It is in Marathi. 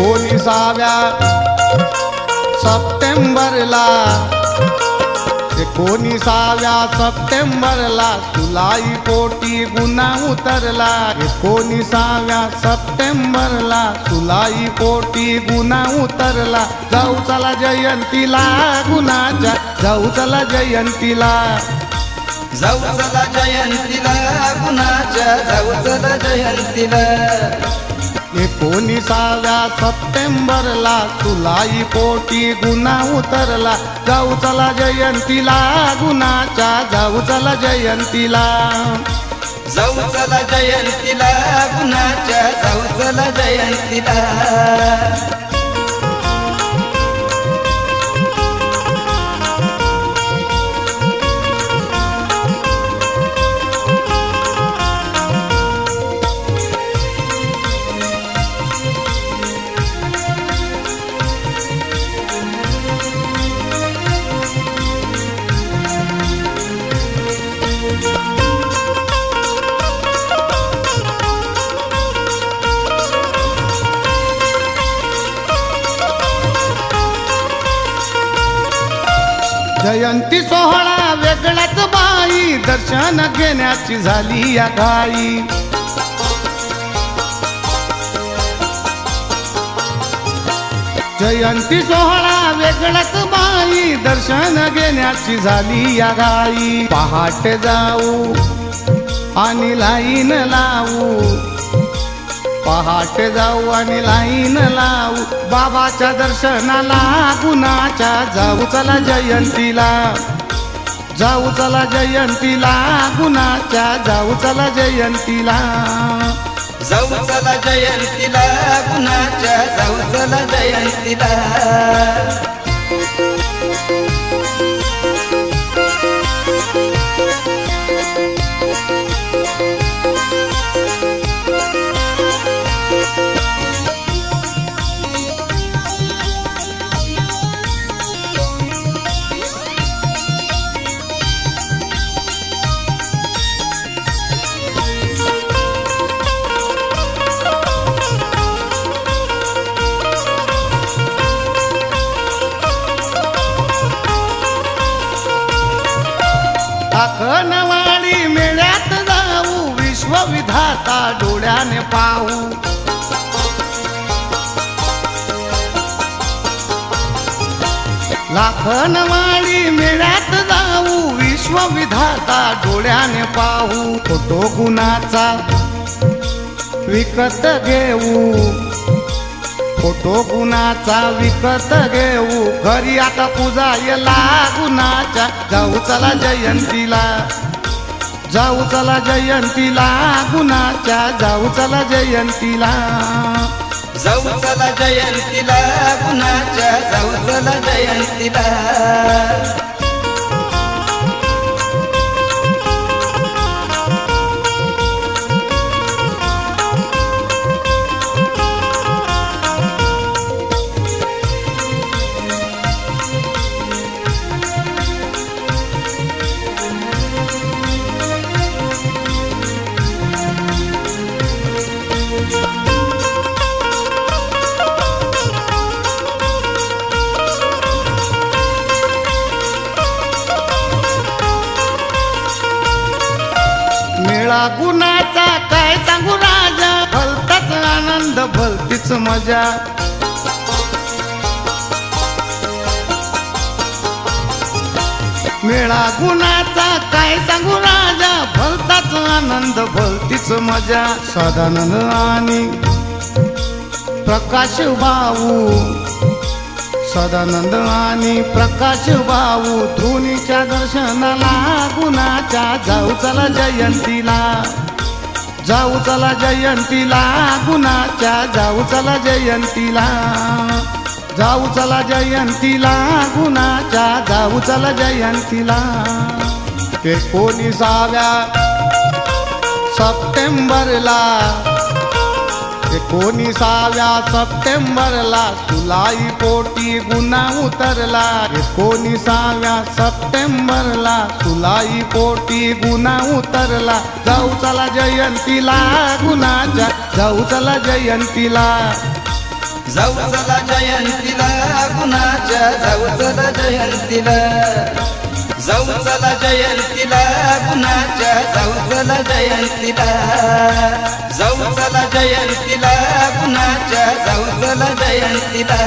19व्या सप्टेंबरला 19व्या सप्टेंबरला सुलाई पोटी गुन्हा उतरला 19व्या सप्टेंबरला सुलाई पोटी गुन्हा उतरला जाऊ चला जयंतीला गुन्हाच्या जाऊ चला जयंतीला जाऊ चला जयंतीला गुन्हाच्या जाऊ चला जयंतीला 19व्या सप्टेंबरला सुलाई पोटी गुन्हा उतरला जाऊ चला जयंतीला गुन्हाच्या जाऊ चला जयंतीला जाऊ चला जयंतीला गुन्हाच्या जाऊ चला जयंतीला जयंती सोहळा वेगळाच बाई दर्शन घेण्याची झाली या घाई जयंती सोहळा वेगळाच बाई दर्शन घेण्याची झाली या घाई पहाटे जाऊ आणि लाईन लावू पहाटे जाऊ आणि लाईन लावू बाबाच्या दर्शनाला गुन्हाच्या जाऊ चला जयंतीला जाऊ चला जयंतीला गुन्हाच्या जाऊ चला जयंतीला जाऊ चला जयंतीला गुन्हाच्या जाऊ चला जयंतीला लाखनवाडी मेळ्यात जाऊ विश्वविधाता डोळ्याने पाहू लाखनवाडी मेळ्यात जाऊ विश्वविधाता डोळ्याने पाहू फोटो गुणाचा विकत घेऊ फोटो गुणाचा विकत घेऊ घरी आता पूजा येला गुणाच्या जाऊ चला जयंतीला जाऊ चला जयंतीला गुणाच्या जाऊ चला जयंतीला जाऊ चला जयंतीला गुन्हाच्या जाऊ चला जयंतीला मेळा गुणाचा काय सांगू राजा भलताच आनंद भलतीच मजा मेळा गुणाचा काय सांगू राजा भलताच आनंद भलतीच मजा सदानंद आणि प्रकाश भाऊ सदानंद आणि प्रकाश भाऊ धोनीच्या दर्शनाला गुणाच्या जाऊ चला जयंतीला जाऊ चला जयंतीला गुणाच्या जाऊ चला जयंतीला जाऊ चला जयंतीला गुणाच्या जाऊ चला जयंतीला 19व्या सप्टेंबरला 19व्या सप्टेंबरला सुलाई पोटी गुन्हा उतरला 19व्या सप्टेंबरला सुलाई पोटी गुन्हा उतरला जाऊ चला जयंतीला गुन्हाच्या जाऊ चला जयंतीला जाऊ चला जयंतीला गुणाच्या जाऊ चला जयंतीला जाऊ चला जयंतीला गुणाच्या जाऊ चला जयंतीला जाऊ चला जयंतीला गुणाच्या जाऊ चला जयंतीला